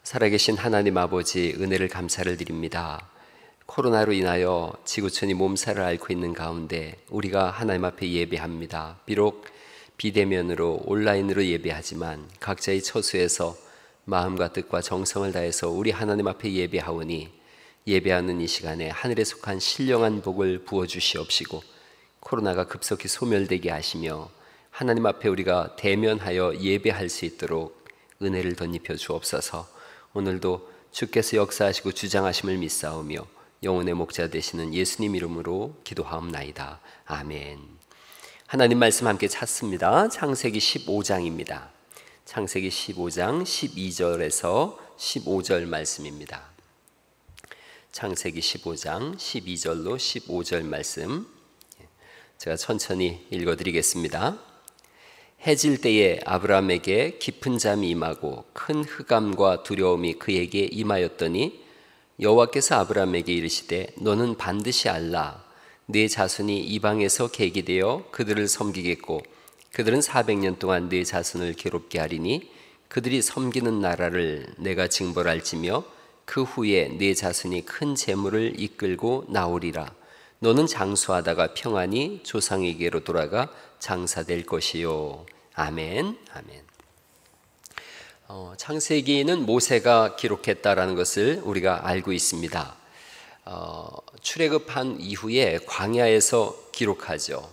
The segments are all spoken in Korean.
살아계신 하나님 아버지, 은혜를 감사를 드립니다. 코로나로 인하여 지구촌이 몸살을 앓고 있는 가운데 우리가 하나님 앞에 예배합니다. 비록 비대면으로 온라인으로 예배하지만 각자의 처소에서 마음과 뜻과 정성을 다해서 우리 하나님 앞에 예배하오니 예배하는 이 시간에 하늘에 속한 신령한 복을 부어주시옵시고 코로나가 급속히 소멸되게 하시며 하나님 앞에 우리가 대면하여 예배할 수 있도록 은혜를 덧입혀 주옵소서. 오늘도 주께서 역사하시고 주장하심을 믿사오며 영혼의 목자 되시는 예수님 이름으로 기도하옵나이다. 아멘. 하나님 말씀 함께 찾습니다. 창세기 15장입니다. 창세기 15장 12절에서 15절 말씀입니다. 창세기 15장 12절로 15절 말씀 제가 천천히 읽어드리겠습니다. 해질 때에 아브라함에게 깊은 잠이 임하고 큰 흑암과 두려움이 그에게 임하였더니 여호와께서 아브라함에게 이르시되 너는 반드시 알라. 네 자손이 이방에서 계기되어 그들을 섬기겠고 그들은 400년 동안 네 자손을 괴롭게 하리니 그들이 섬기는 나라를 내가 징벌할지며 그 후에 네 자손이 큰 재물을 이끌고 나오리라. 너는 장수하다가 평안히 조상에게로 돌아가 장사될 것이요. 아멘. 아멘. 창세기는 모세가 기록했다라는 것을 우리가 알고 있습니다. 출애굽한 이후에 광야에서 기록하죠.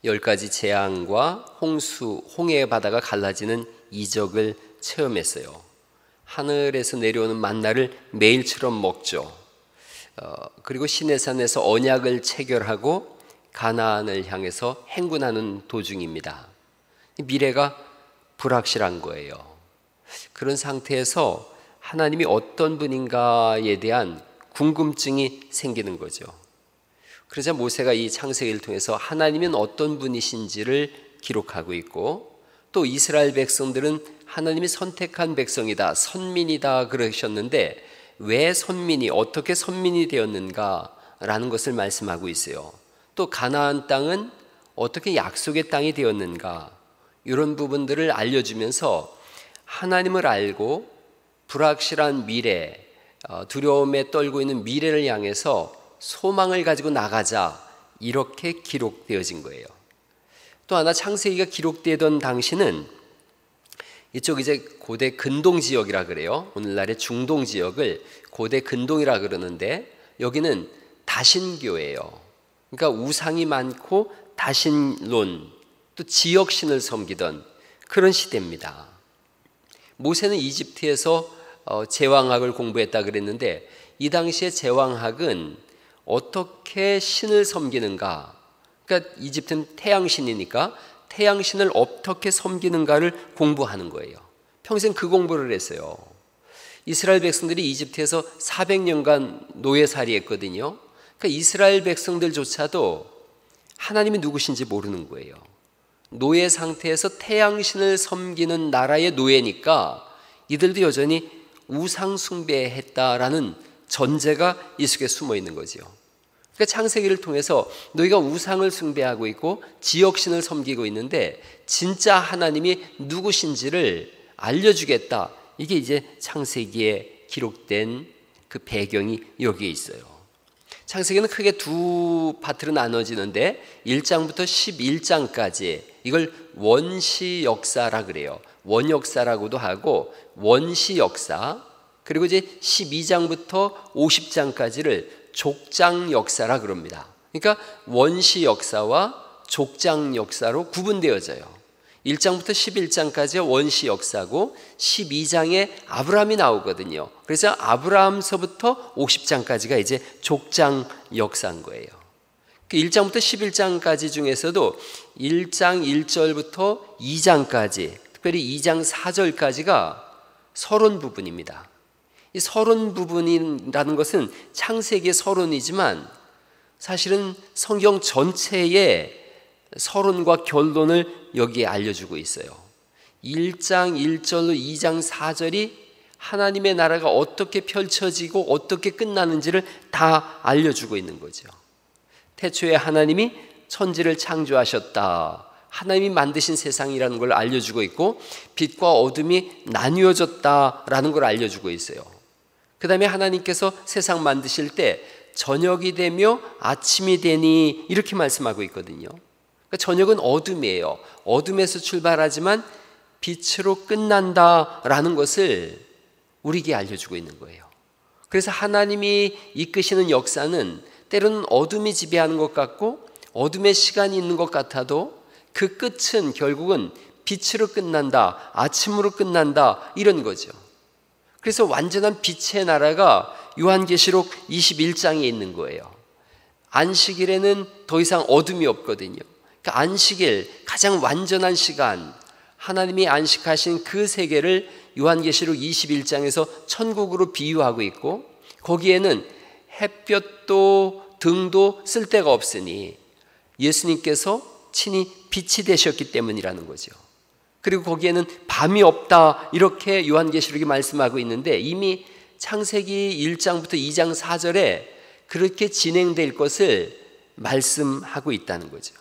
10가지 재앙과 홍수, 홍해의 바다가 갈라지는 이적을 체험했어요. 하늘에서 내려오는 만나를 매일처럼 먹죠. 그리고 시내산에서 언약을 체결하고 가나안을 향해서 행군하는 도중입니다. 미래가 불확실한 거예요. 그런 상태에서 하나님이 어떤 분인가에 대한 궁금증이 생기는 거죠. 그러자 모세가 이 창세기를 통해서 하나님은 어떤 분이신지를 기록하고 있고 또 이스라엘 백성들은 하나님이 선택한 백성이다, 선민이다 그러셨는데 왜 선민이 어떻게 선민이 되었는가라는 것을 말씀하고 있어요. 또 가나안 땅은 어떻게 약속의 땅이 되었는가 이런 부분들을 알려주면서 하나님을 알고 불확실한 미래, 두려움에 떨고 있는 미래를 향해서 소망을 가지고 나가자 이렇게 기록되어진 거예요. 또 하나 창세기가 기록되던 당시는 이쪽 이제 고대 근동 지역이라 그래요. 오늘날의 중동 지역을 고대 근동이라 그러는데 여기는 다신교예요. 그러니까 우상이 많고 다신론 또 지역신을 섬기던 그런 시대입니다. 모세는 이집트에서 제왕학을 공부했다 그랬는데 이 당시에 제왕학은 어떻게 신을 섬기는가, 그러니까 이집트는 태양신이니까 태양신을 어떻게 섬기는가를 공부하는 거예요. 평생 그 공부를 했어요. 이스라엘 백성들이 이집트에서 400년간 노예살이했거든요. 그러니까 이스라엘 백성들조차도 하나님이 누구신지 모르는 거예요. 노예 상태에서 태양신을 섬기는 나라의 노예니까 이들도 여전히 우상 숭배했다라는 전제가 이 속에 숨어 있는 거죠. 그러니까 창세기를 통해서 너희가 우상을 숭배하고 있고 지역신을 섬기고 있는데 진짜 하나님이 누구신지를 알려주겠다. 이게 이제 창세기에 기록된 그 배경이 여기에 있어요. 창세기는 크게 두 파트로 나눠지는데 1장부터 11장까지 이걸 원시 역사라 그래요. 원역사라고도 하고 원시 역사, 그리고 이제 12장부터 50장까지를 족장 역사라 그럽니다. 그러니까 원시 역사와 족장 역사로 구분되어져요. 1장부터 11장까지가 원시 역사고 12장에 아브라함이 나오거든요. 그래서 아브라함서부터 50장까지가 이제 족장 역사인 거예요. 1장부터 11장까지 중에서도 1장 1절부터 2장까지, 특별히 2장 4절까지가 서론 부분입니다. 이 서론 부분이라는 것은 창세기의 서론이지만 사실은 성경 전체의 서론과 결론을 여기에 알려주고 있어요. 1장 1절로 2장 4절이 하나님의 나라가 어떻게 펼쳐지고 어떻게 끝나는지를 다 알려주고 있는 거죠. 태초에 하나님이 천지를 창조하셨다. 하나님이 만드신 세상이라는 걸 알려주고 있고, 빛과 어둠이 나뉘어졌다라는 걸 알려주고 있어요. 그 다음에 하나님께서 세상 만드실 때 저녁이 되며 아침이 되니 이렇게 말씀하고 있거든요. 그러니까 저녁은 어둠이에요. 어둠에서 출발하지만 빛으로 끝난다라는 것을 우리에게 알려주고 있는 거예요. 그래서 하나님이 이끄시는 역사는 때로는 어둠이 지배하는 것 같고 어둠의 시간이 있는 것 같아도 그 끝은 결국은 빛으로 끝난다, 아침으로 끝난다, 이런 거죠. 그래서 완전한 빛의 나라가 요한계시록 21장에 있는 거예요. 안식일에는 더 이상 어둠이 없거든요. 그러니까 안식일, 가장 완전한 시간, 하나님이 안식하신 그 세계를 요한계시록 21장에서 천국으로 비유하고 있고, 거기에는 햇볕도 등도 쓸데가 없으니 예수님께서 친히 빛이 되셨기 때문이라는 거죠. 그리고 거기에는 밤이 없다, 이렇게 요한계시록이 말씀하고 있는데 이미 창세기 1장부터 2장 4절에 그렇게 진행될 것을 말씀하고 있다는 거죠.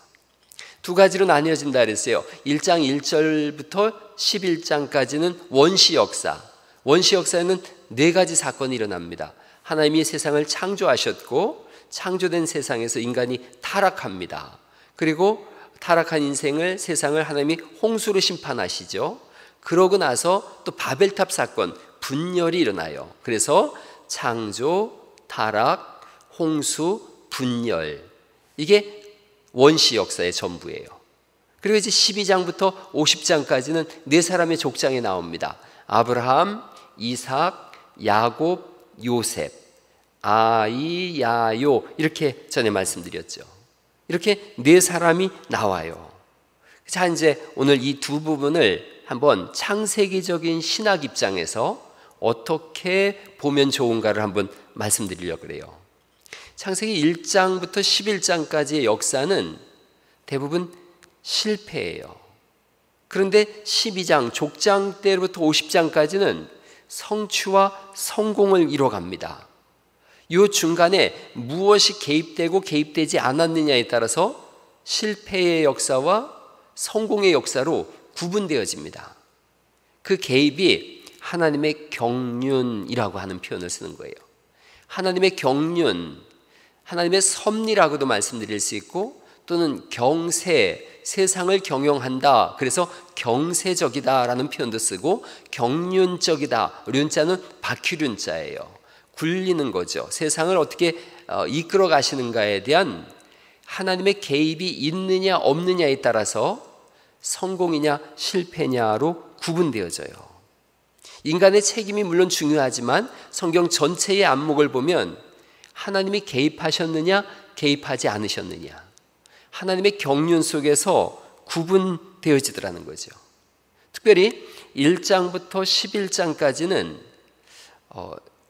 두 가지로 나뉘어진다 그랬어요. 1장 1절부터 11장까지는 원시 역사. 원시 역사에는 네 가지 사건이 일어납니다. 하나님이 세상을 창조하셨고 창조된 세상에서 인간이 타락합니다. 그리고 타락한 세상을 하나님이 홍수로 심판하시죠. 그러고 나서 또 바벨탑 사건, 분열이 일어나요. 그래서 창조, 타락, 홍수, 분열, 이게 원시 역사의 전부예요. 그리고 이제 12장부터 50장까지는 네 사람의 족장이 나옵니다. 아브라함, 이삭, 야곱, 요셉, 아이야요, 이렇게 전에 말씀드렸죠. 이렇게 네 사람이 나와요. 자, 이제 오늘 이 두 부분을 한번 창세기적인 신학 입장에서 어떻게 보면 좋은가를 한번 말씀드리려고 그래요. 창세기 1장부터 11장까지의 역사는 대부분 실패예요. 그런데 12장, 족장 때부터 50장까지는 성취와 성공을 이뤄갑니다. 이 중간에 무엇이 개입되고 개입되지 않았느냐에 따라서 실패의 역사와 성공의 역사로 구분되어집니다. 그 개입이 하나님의 경륜이라고 하는 표현을 쓰는 거예요. 하나님의 경륜, 하나님의 섭리라고도 말씀드릴 수 있고, 또는 경세, 세상을 경영한다, 그래서 경세적이다라는 표현도 쓰고, 경륜적이다, 륜자는 바퀴륜자예요. 굴리는 거죠. 세상을 어떻게 이끌어 가시는가에 대한 하나님의 개입이 있느냐 없느냐에 따라서 성공이냐 실패냐로 구분되어져요. 인간의 책임이 물론 중요하지만 성경 전체의 안목을 보면 하나님이 개입하셨느냐 개입하지 않으셨느냐, 하나님의 경륜 속에서 구분되어지더라는 거죠. 특별히 1장부터 11장까지는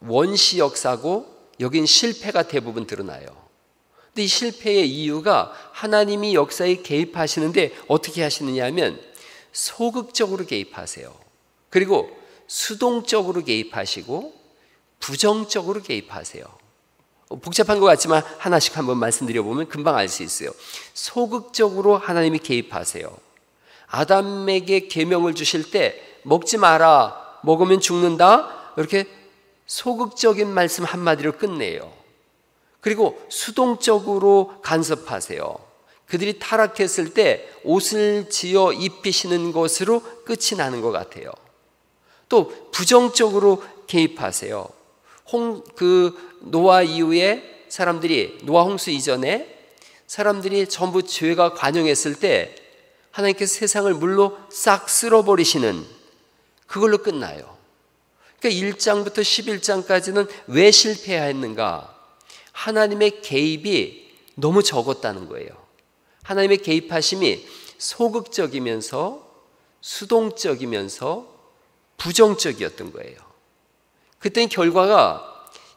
원시 역사고 여긴 실패가 대부분 드러나요. 근데 이 실패의 이유가 하나님이 역사에 개입하시는데 어떻게 하시느냐 하면 소극적으로 개입하세요. 그리고 수동적으로 개입하시고 부정적으로 개입하세요. 복잡한 것 같지만 하나씩 한번 말씀드려보면 금방 알 수 있어요. 소극적으로 하나님이 개입하세요. 아담에게 계명을 주실 때 먹지 마라, 먹으면 죽는다, 이렇게 소극적인 말씀 한마디로 끝내요. 그리고 수동적으로 간섭하세요. 그들이 타락했을 때 옷을 지어 입히시는 것으로 끝이 나는 것 같아요. 또 부정적으로 개입하세요. 노아 이후에 사람들이, 노아 홍수 이전에 사람들이 전부 죄가 관영했을 때 하나님께서 세상을 물로 싹 쓸어버리시는, 그걸로 끝나요. 그러니까 1장부터 11장까지는 왜 실패했는가? 하나님의 개입이 너무 적었다는 거예요. 하나님의 개입하심이 소극적이면서 수동적이면서 부정적이었던 거예요. 그때는 결과가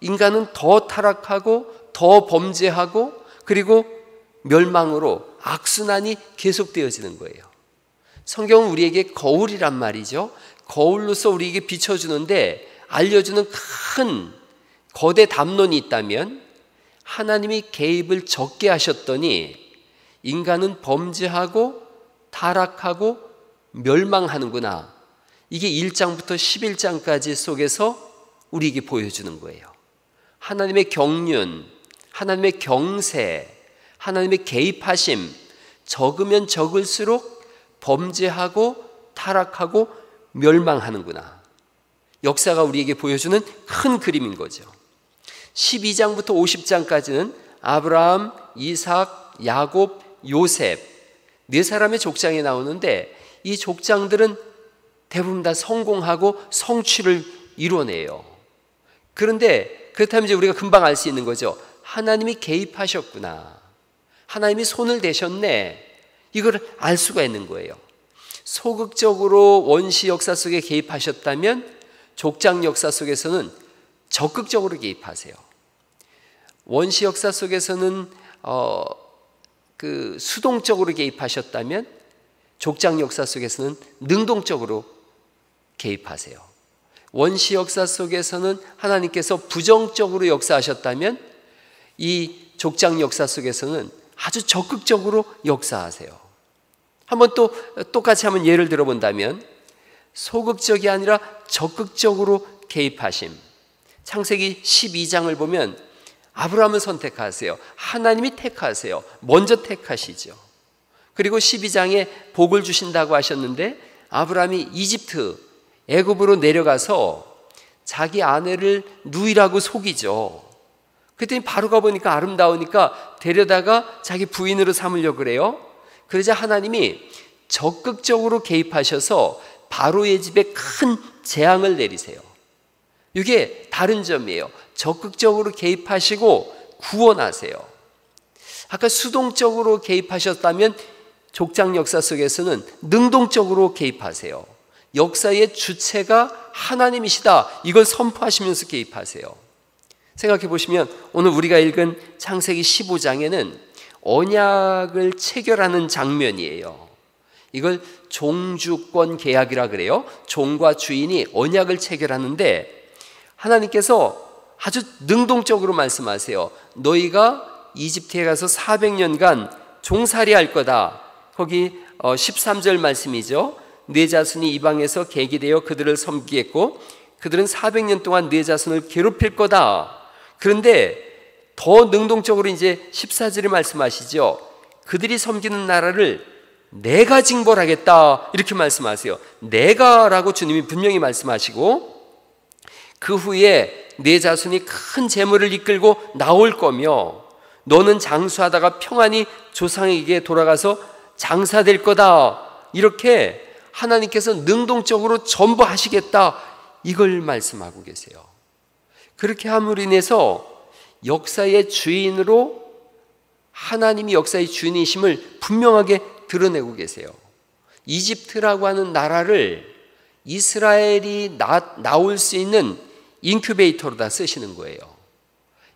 인간은 더 타락하고 더 범죄하고 그리고 멸망으로 악순환이 계속되어지는 거예요. 성경은 우리에게 거울이란 말이죠. 거울로서 우리에게 비춰주는데 알려주는 큰 거대 담론이 있다면, 하나님이 개입을 적게 하셨더니 인간은 범죄하고 타락하고 멸망하는구나. 이게 1장부터 11장까지 속에서 우리에게 보여주는 거예요. 하나님의 경륜, 하나님의 경세, 하나님의 개입하심, 적으면 적을수록 범죄하고 타락하고 멸망하는구나. 역사가 우리에게 보여주는 큰 그림인 거죠. 12장부터 50장까지는 아브라함, 이삭, 야곱, 요셉 네 사람의 족장이 나오는데 이 족장들은 대부분 다 성공하고 성취를 이뤄내요. 그런데 그렇다면 이제 우리가 금방 알 수 있는 거죠. 하나님이 개입하셨구나. 하나님이 손을 대셨네. 이걸 알 수가 있는 거예요. 소극적으로 원시 역사 속에 개입하셨다면 족장 역사 속에서는 적극적으로 개입하세요. 원시 역사 속에서는 수동적으로 개입하셨다면 족장 역사 속에서는 능동적으로 개입하세요. 원시 역사 속에서는 하나님께서 부정적으로 역사하셨다면 이 족장 역사 속에서는 아주 적극적으로 역사하세요. 한번 또 똑같이 한번 예를 들어본다면 소극적이 아니라 적극적으로 개입하심. 창세기 12장을 보면 아브라함을 선택하세요. 하나님이 택하세요. 먼저 택하시죠. 그리고 12장에 복을 주신다고 하셨는데 아브라함이 이집트 애굽으로 내려가서 자기 아내를 누이라고 속이죠. 그랬더니 바로가 보니까 아름다우니까 데려다가 자기 부인으로 삼으려고 그래요. 그러자 하나님이 적극적으로 개입하셔서 바로의 집에 큰 재앙을 내리세요. 이게 다른 점이에요. 적극적으로 개입하시고 구원하세요. 아까 수동적으로 개입하셨다면 족장 역사 속에서는 능동적으로 개입하세요. 역사의 주체가 하나님이시다. 이걸 선포하시면서 개입하세요. 생각해 보시면 오늘 우리가 읽은 창세기 15장에는 언약을 체결하는 장면이에요. 이걸 종주권 계약이라 그래요. 종과 주인이 언약을 체결하는데 하나님께서 아주 능동적으로 말씀하세요. 너희가 이집트에 가서 400년간 종살이 할 거다. 거기 13절 말씀이죠. 네 자손이 이방에서 계기되어 그들을 섬기겠고 그들은 400년 동안 네 자손을 괴롭힐 거다. 그런데 더 능동적으로 이제 14절에 말씀하시죠. 그들이 섬기는 나라를 내가 징벌하겠다. 이렇게 말씀하세요. 내가라고 주님이 분명히 말씀하시고 그 후에 네 자손이 큰 재물을 이끌고 나올 거며 너는 장수하다가 평안히 조상에게 돌아가서 장사될 거다. 이렇게 하나님께서 능동적으로 전부 하시겠다. 이걸 말씀하고 계세요. 그렇게 함으로 인해서 역사의 주인으로 하나님이 역사의 주인이심을 분명하게 드러내고 계세요. 이집트라고 하는 나라를 이스라엘이 나올 수 있는 인큐베이터로 다 쓰시는 거예요.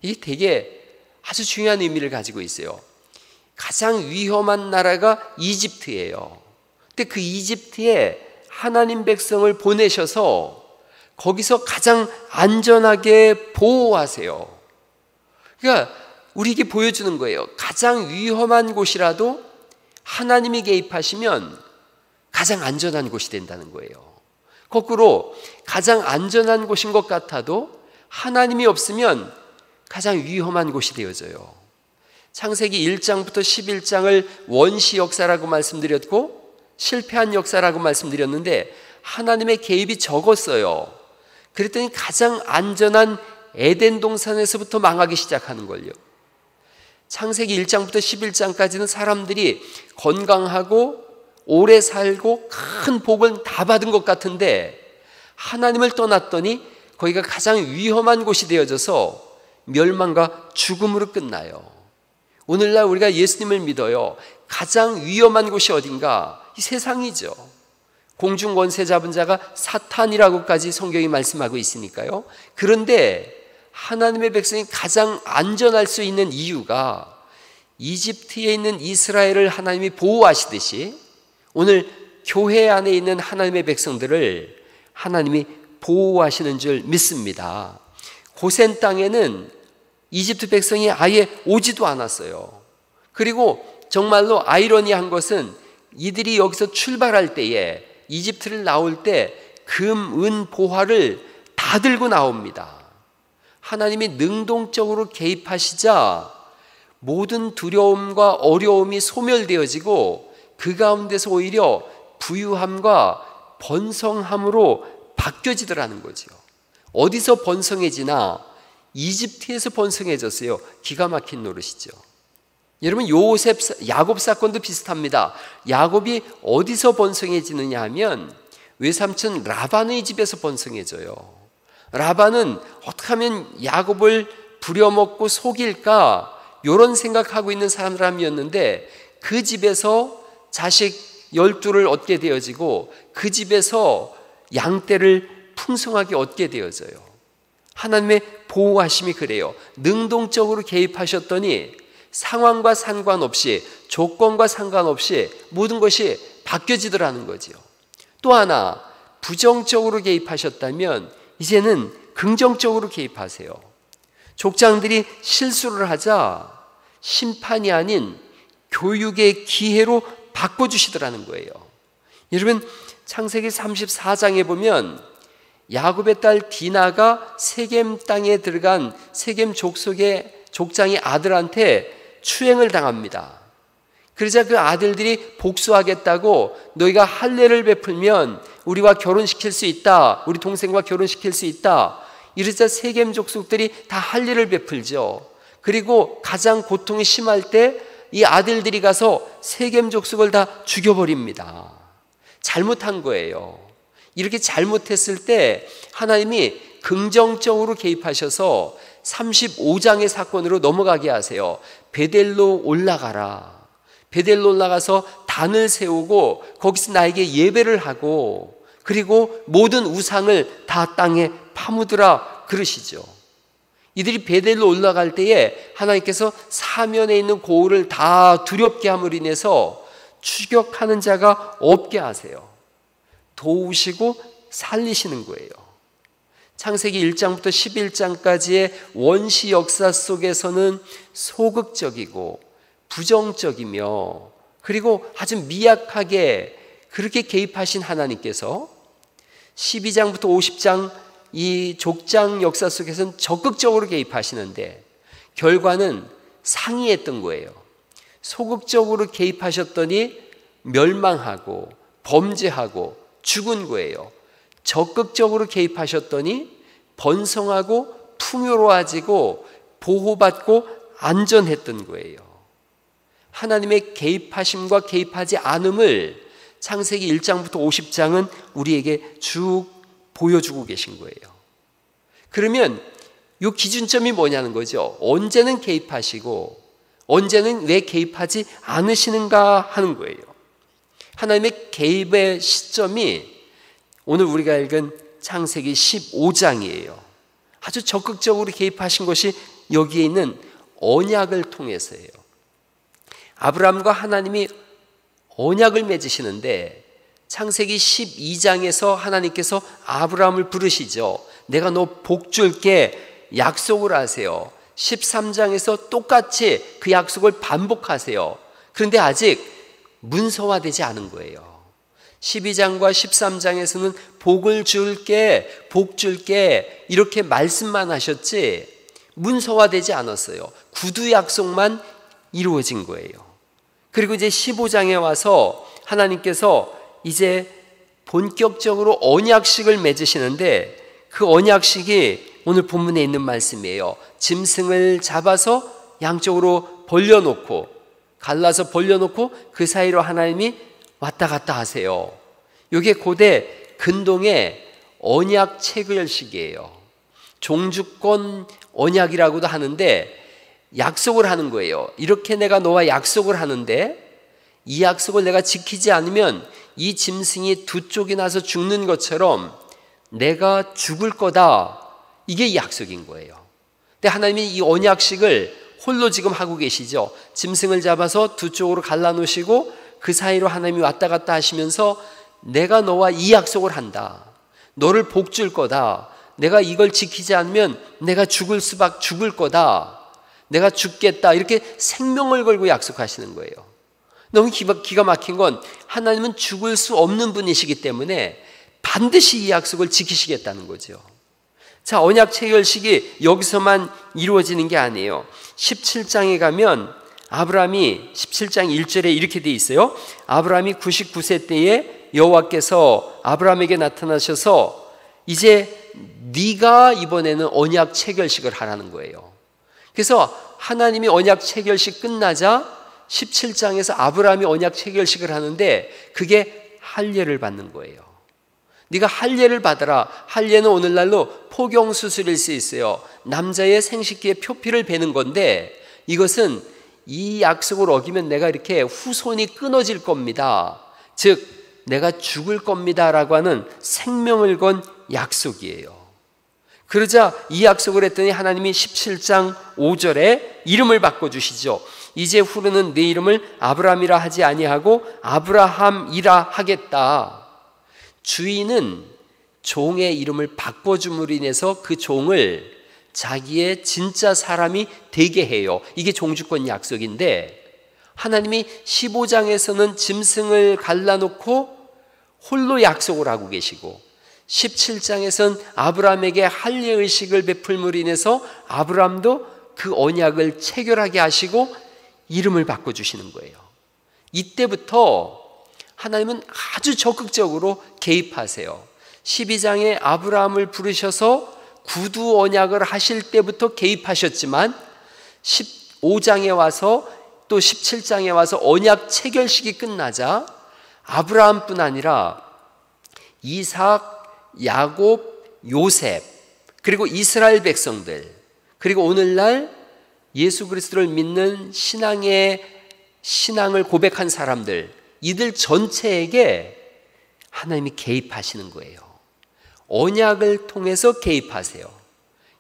이게 되게 아주 중요한 의미를 가지고 있어요. 가장 위험한 나라가 이집트예요. 근데 그 이집트에 하나님 백성을 보내셔서 거기서 가장 안전하게 보호하세요. 그러니까 우리에게 보여주는 거예요. 가장 위험한 곳이라도 하나님이 개입하시면 가장 안전한 곳이 된다는 거예요. 거꾸로 가장 안전한 곳인 것 같아도 하나님이 없으면 가장 위험한 곳이 되어져요. 창세기 1장부터 11장을 원시 역사라고 말씀드렸고 실패한 역사라고 말씀드렸는데 하나님의 개입이 적었어요. 그랬더니 가장 안전한 에덴 동산에서부터 망하기 시작하는 걸요. 창세기 1장부터 11장까지는 사람들이 건강하고 오래 살고 큰 복을 다 받은 것 같은데 하나님을 떠났더니 거기가 가장 위험한 곳이 되어져서 멸망과 죽음으로 끝나요. 오늘날 우리가 예수님을 믿어요. 가장 위험한 곳이 어딘가? 이 세상이죠. 공중 권세 잡은 자가 사탄이라고까지 성경이 말씀하고 있으니까요. 그런데 하나님의 백성이 가장 안전할 수 있는 이유가 이집트에 있는 이스라엘을 하나님이 보호하시듯이 오늘 교회 안에 있는 하나님의 백성들을 하나님이 보호하시는 줄 믿습니다. 고센 땅에는 이집트 백성이 아예 오지도 않았어요. 그리고 정말로 아이러니한 것은 이들이 여기서 출발할 때에 이집트를 나올 때 금, 은, 보화를 다 들고 나옵니다. 하나님이 능동적으로 개입하시자 모든 두려움과 어려움이 소멸되어지고 그 가운데서 오히려 부유함과 번성함으로 바뀌어지더라는 거죠. 어디서 번성해지나? 이집트에서 번성해졌어요. 기가 막힌 노릇이죠. 여러분, 야곱 사건도 비슷합니다. 야곱이 어디서 번성해지느냐 하면 외삼촌 라반의 집에서 번성해져요. 라반은 어떻게 하면 야곱을 부려먹고 속일까 이런 생각하고 있는 사람이었는데 그 집에서 자식 12를 얻게 되어지고 그 집에서 양떼를 풍성하게 얻게 되어져요. 하나님의 보호하심이 그래요. 능동적으로 개입하셨더니 상황과 상관없이, 조건과 상관없이 모든 것이 바뀌어지더라는 거죠. 또 하나, 부정적으로 개입하셨다면 이제는 긍정적으로 개입하세요. 족장들이 실수를 하자 심판이 아닌 교육의 기회로 바꿔주시더라는 거예요. 여러분, 창세기 34장에 보면 야곱의 딸 디나가 세겜 땅에 들어간 세겜 족속의 족장의 아들한테 추행을 당합니다. 그러자 그 아들들이 복수하겠다고 너희가 할례를 베풀면 우리와 결혼시킬 수 있다, 우리 동생과 결혼시킬 수 있다, 이러자 세겜 족속들이 다 할례를 베풀죠. 그리고 가장 고통이 심할 때 이 아들들이 가서 세겜 족속을 다 죽여버립니다. 잘못한 거예요. 이렇게 잘못했을 때 하나님이 긍정적으로 개입하셔서 35장의 사건으로 넘어가게 하세요. 베델로 올라가라. 베델로 올라가서 단을 세우고 거기서 나에게 예배를 하고 그리고 모든 우상을 다 땅에 파묻으라 그러시죠. 이들이 베델로 올라갈 때에 하나님께서 사면에 있는 고을을 다 두렵게 함으로 인해서 추격하는 자가 없게 하세요. 도우시고 살리시는 거예요. 창세기 1장부터 11장까지의 원시 역사 속에서는 소극적이고 부정적이며 그리고 아주 미약하게 그렇게 개입하신 하나님께서 12장부터 50장 이 족장 역사 속에서는 적극적으로 개입하시는데 결과는 상이했던 거예요. 소극적으로 개입하셨더니 멸망하고 범죄하고 죽은 거예요. 적극적으로 개입하셨더니 번성하고 풍요로워지고 보호받고 안전했던 거예요. 하나님의 개입하심과 개입하지 않음을 창세기 1장부터 50장은 우리에게 쭉 보여주고 계신 거예요. 그러면 이 기준점이 뭐냐는 거죠. 언제는 개입하시고 언제는 왜 개입하지 않으시는가 하는 거예요. 하나님의 개입의 시점이 오늘 우리가 읽은 창세기 15장이에요. 아주 적극적으로 개입하신 것이 여기에 있는 언약을 통해서예요. 아브라함과 하나님이 언약을 맺으시는데 창세기 12장에서 하나님께서 아브라함을 부르시죠. 내가 너 복 줄게 약속을 하세요. 13장에서 똑같이 그 약속을 반복하세요. 그런데 아직 문서화되지 않은 거예요. 12장과 13장에서는 복을 줄게, 복 줄게 이렇게 말씀만 하셨지 문서화되지 않았어요. 구두 약속만 이루어진 거예요. 그리고 이제 15장에 와서 하나님께서 이제 본격적으로 언약식을 맺으시는데 그 언약식이 오늘 본문에 있는 말씀이에요. 짐승을 잡아서 양쪽으로 벌려놓고 갈라서 벌려놓고 그 사이로 하나님이 왔다 갔다 하세요. 이게 고대 근동의 언약 체결식이에요. 종주권 언약이라고도 하는데 약속을 하는 거예요. 이렇게 내가 너와 약속을 하는데 이 약속을 내가 지키지 않으면 이 짐승이 두 쪽이 나서 죽는 것처럼 내가 죽을 거다. 이게 약속인 거예요. 근데 하나님이 이 언약식을 홀로 지금 하고 계시죠. 짐승을 잡아서 두 쪽으로 갈라놓으시고 그 사이로 하나님이 왔다 갔다 하시면서 내가 너와 이 약속을 한다. 너를 복 줄 거다. 내가 이걸 지키지 않으면 내가 죽을 거다. 내가 죽겠다. 이렇게 생명을 걸고 약속하시는 거예요. 너무 기가 막힌 건 하나님은 죽을 수 없는 분이시기 때문에 반드시 이 약속을 지키시겠다는 거죠. 자, 언약 체결식이 여기서만 이루어지는 게 아니에요. 17장에 가면 아브라함이 17장 1절에 이렇게 돼 있어요. 아브라함이 99세 때에 여호와께서 아브라함에게 나타나셔서 이제 네가 이번에는 언약 체결식을 하라는 거예요. 그래서 하나님이 언약 체결식 끝나자 17장에서 아브라함이 언약 체결식을 하는데 그게 할례를 받는 거예요. 네가 할례를 받아라. 할례는 오늘날로 포경수술일 수 있어요. 남자의 생식기에 표피를 베는 건데 이것은 이 약속을 어기면 내가 이렇게 후손이 끊어질 겁니다. 즉 내가 죽을 겁니다 라고 하는 생명을 건 약속이에요. 그러자 이 약속을 했더니 하나님이 17장 5절에 이름을 바꿔주시죠. 이제 후로는 네 이름을 아브라함이라 하지 아니하고 아브라함이라 하겠다. 주인은 종의 이름을 바꿔줌으로 인해서 그 종을 자기의 진짜 사람이 되게 해요. 이게 종주권 약속인데 하나님이 15장에서는 짐승을 갈라놓고 홀로 약속을 하고 계시고 17장에서는 아브라함에게 할례의식을 베풀므로 인해서 아브라함도 그 언약을 체결하게 하시고 이름을 바꿔주시는 거예요. 이때부터 하나님은 아주 적극적으로 개입하세요. 12장에 아브라함을 부르셔서 구두 언약을 하실 때부터 개입하셨지만 15장에 와서 또 17장에 와서 언약 체결식이 끝나자 아브라함뿐 아니라 이삭, 야곱, 요셉 그리고 이스라엘 백성들 그리고 오늘날 예수 그리스도를 믿는 신앙을 고백한 사람들 이들 전체에게 하나님이 개입하시는 거예요. 언약을 통해서 개입하세요.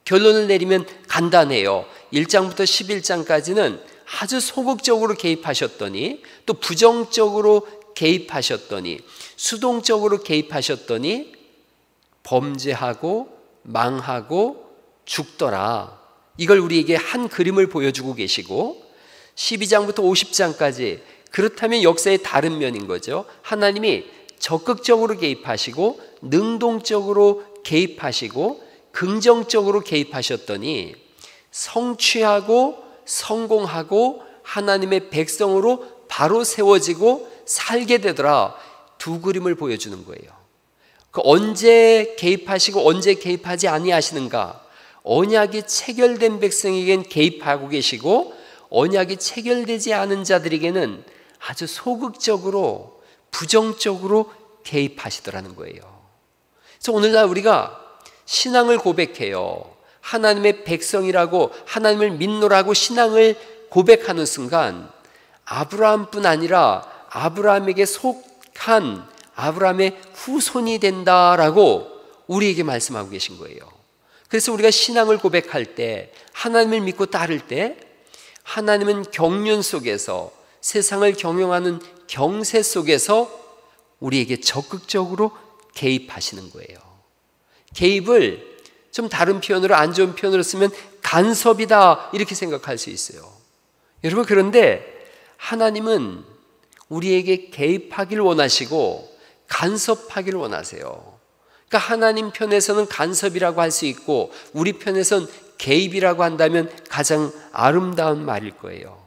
결론을 내리면 간단해요. 1장부터 11장까지는 아주 소극적으로 개입하셨더니 또 부정적으로 개입하셨더니 수동적으로 개입하셨더니 범죄하고 망하고 죽더라. 이걸 우리에게 한 그림을 보여주고 계시고 12장부터 50장까지 그렇다면 역사의 다른 면인 거죠. 하나님이 적극적으로 개입하시고 능동적으로 개입하시고 긍정적으로 개입하셨더니 성취하고 성공하고 하나님의 백성으로 바로 세워지고 살게 되더라. 두 그림을 보여주는 거예요. 언제 개입하시고 언제 개입하지 아니하시는가? 언약이 체결된 백성에겐 개입하고 계시고 언약이 체결되지 않은 자들에게는 아주 소극적으로 부정적으로 개입하시더라는 거예요. 그래서 오늘날 우리가 신앙을 고백해요. 하나님의 백성이라고 하나님을 믿노라고 신앙을 고백하는 순간 아브라함뿐 아니라 아브라함에게 속한 아브라함의 후손이 된다라고 우리에게 말씀하고 계신 거예요. 그래서 우리가 신앙을 고백할 때 하나님을 믿고 따를 때 하나님은 경륜 속에서 세상을 경영하는 경세 속에서 우리에게 적극적으로 개입하시는 거예요. 개입을 좀 다른 표현으로 안 좋은 표현으로 쓰면 간섭이다 이렇게 생각할 수 있어요. 여러분 그런데 하나님은 우리에게 개입하기를 원하시고 간섭하기를 원하세요. 그러니까 하나님 편에서는 간섭이라고 할 수 있고 우리 편에서는 개입이라고 한다면 가장 아름다운 말일 거예요.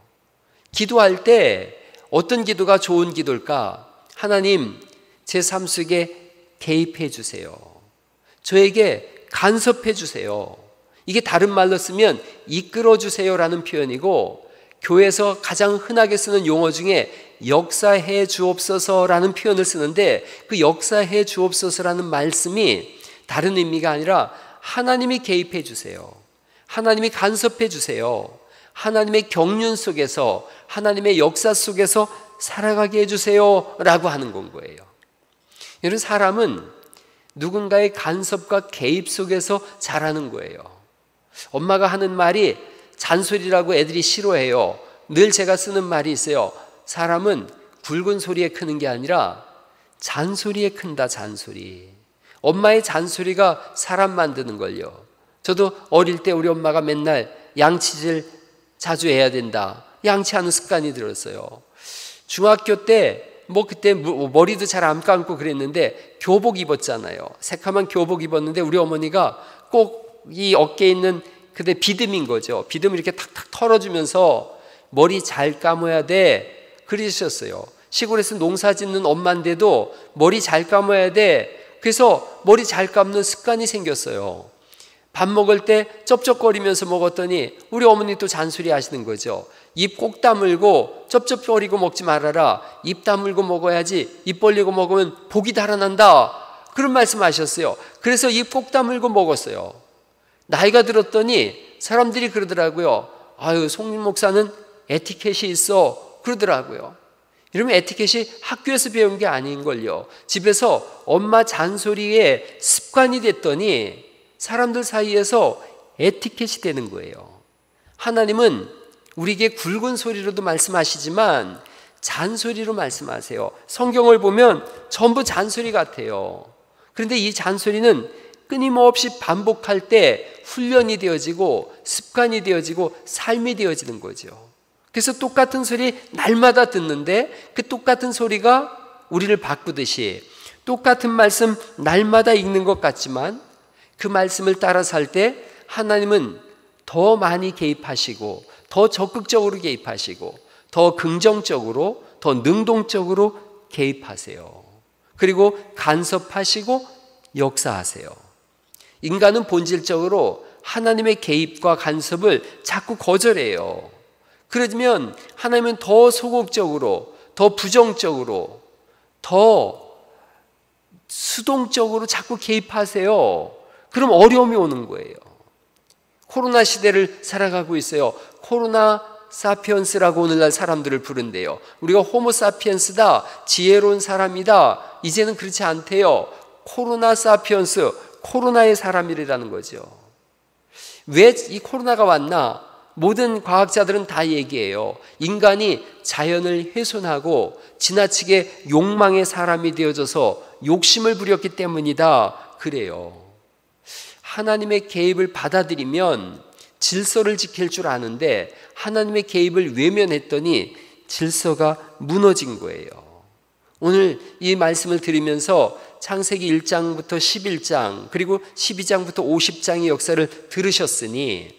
기도할 때 어떤 기도가 좋은 기도일까? 하나님, 제 삶 속에 개입해 주세요. 저에게 간섭해 주세요. 이게 다른 말로 쓰면 이끌어 주세요라는 표현이고 교회에서 가장 흔하게 쓰는 용어 중에 역사해 주옵소서라는 표현을 쓰는데 그 역사해 주옵소서라는 말씀이 다른 의미가 아니라 하나님이 개입해 주세요. 하나님이 간섭해 주세요. 하나님의 경륜 속에서 하나님의 역사 속에서 살아가게 해주세요 라고 하는 건 거예요. 이런 사람은 누군가의 간섭과 개입 속에서 자라는 거예요. 엄마가 하는 말이 잔소리라고 애들이 싫어해요. 늘 제가 쓰는 말이 있어요. 사람은 굵은 소리에 크는 게 아니라 잔소리에 큰다. 잔소리. 엄마의 잔소리가 사람 만드는 걸요. 저도 어릴 때 우리 엄마가 맨날 양치질 자주 해야 된다. 양치하는 습관이 들었어요. 중학교 때 그때 머리도 잘 안 감고 그랬는데 교복 입었잖아요. 새카만 교복 입었는데 우리 어머니가 꼭 이 어깨에 있는 그때 비듬인 거죠. 비듬을 이렇게 탁탁 털어주면서 머리 잘 감아야 돼 그러셨어요. 시골에서 농사 짓는 엄마인데도 머리 잘 감아야 돼. 그래서 머리 잘 감는 습관이 생겼어요. 밥 먹을 때 쩝쩝거리면서 먹었더니 우리 어머니 또 잔소리 하시는 거죠. 입 꼭 다물고 쩝쩝거리고 먹지 말아라. 입 다물고 먹어야지. 입 벌리고 먹으면 복이 달아난다. 그런 말씀 하셨어요. 그래서 입 꼭 다물고 먹었어요. 나이가 들었더니 사람들이 그러더라고요. 아유, 송림 목사는 에티켓이 있어 그러더라고요. 이러면 에티켓이 학교에서 배운 게 아닌걸요. 집에서 엄마 잔소리에 습관이 됐더니 사람들 사이에서 에티켓이 되는 거예요. 하나님은 우리에게 굵은 소리로도 말씀하시지만 잔소리로 말씀하세요. 성경을 보면 전부 잔소리 같아요. 그런데 이 잔소리는 끊임없이 반복할 때 훈련이 되어지고 습관이 되어지고 삶이 되어지는 거죠. 그래서 똑같은 소리 날마다 듣는데 그 똑같은 소리가 우리를 바꾸듯이 똑같은 말씀 날마다 읽는 것 같지만 그 말씀을 따라 살 때 하나님은 더 많이 개입하시고 더 적극적으로 개입하시고 더 긍정적으로 더 능동적으로 개입하세요. 그리고 간섭하시고 역사하세요. 인간은 본질적으로 하나님의 개입과 간섭을 자꾸 거절해요. 그러면 하나님은 더 소극적으로, 더 부정적으로, 더 수동적으로 자꾸 개입하세요. 그럼 어려움이 오는 거예요. 코로나 시대를 살아가고 있어요. 코로나 사피엔스라고 오늘날 사람들을 부른대요. 우리가 호모 사피엔스다, 지혜로운 사람이다. 이제는 그렇지 않대요. 코로나 사피엔스, 코로나의 사람이라는 거죠. 왜 이 코로나가 왔나? 모든 과학자들은 다 얘기해요. 인간이 자연을 훼손하고 지나치게 욕망의 사람이 되어져서 욕심을 부렸기 때문이다. 그래요. 하나님의 개입을 받아들이면 질서를 지킬 줄 아는데 하나님의 개입을 외면했더니 질서가 무너진 거예요. 오늘 이 말씀을 들으면서 창세기 1장부터 11장 그리고 12장부터 50장의 역사를 들으셨으니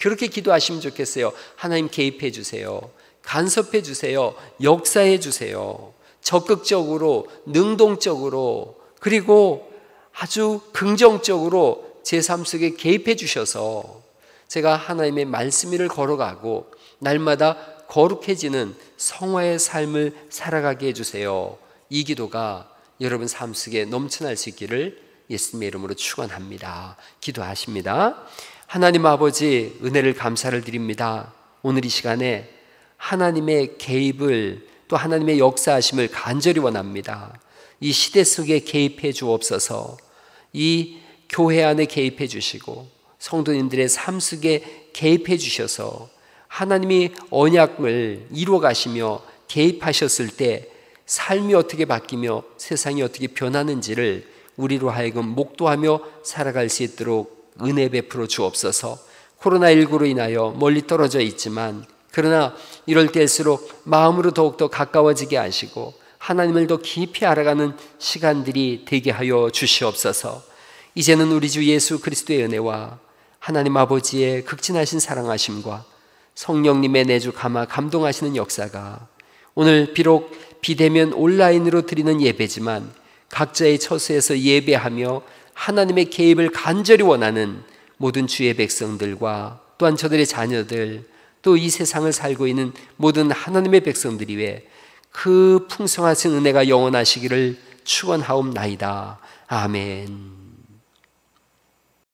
그렇게 기도하시면 좋겠어요. 하나님 개입해 주세요. 간섭해 주세요. 역사해 주세요. 적극적으로, 능동적으로, 그리고 아주 긍정적으로 제 삶 속에 개입해 주셔서 제가 하나님의 말씀 위를 걸어가고 날마다 거룩해지는 성화의 삶을 살아가게 해주세요. 이 기도가 여러분 삶 속에 넘쳐날 수 있기를 예수님의 이름으로 축원합니다. 기도하십니다. 하나님 아버지, 은혜를 감사를 드립니다. 오늘 이 시간에 하나님의 개입을 또 하나님의 역사하심을 간절히 원합니다. 이 시대 속에 개입해 주옵소서. 이 교회 안에 개입해 주시고 성도님들의 삶 속에 개입해 주셔서 하나님이 언약을 이루어 가시며 개입하셨을 때 삶이 어떻게 바뀌며 세상이 어떻게 변하는지를 우리로 하여금 목도하며 살아갈 수 있도록 은혜 베풀어 주옵소서. 코로나19로 인하여 멀리 떨어져 있지만 그러나 이럴 때일수록 마음으로 더욱더 가까워지게 하시고 하나님을 더 깊이 알아가는 시간들이 되게 하여 주시옵소서. 이제는 우리 주 예수 그리스도의 은혜와 하나님 아버지의 극진하신 사랑하심과 성령님의 내주 감화 감동하시는 역사가 오늘 비록 비대면 온라인으로 드리는 예배지만 각자의 처소에서 예배하며 하나님의 개입을 간절히 원하는 모든 주의 백성들과 또한 저들의 자녀들 또 이 세상을 살고 있는 모든 하나님의 백성들이 위해 그 풍성하신 은혜가 영원하시기를 축원하옵나이다. 아멘.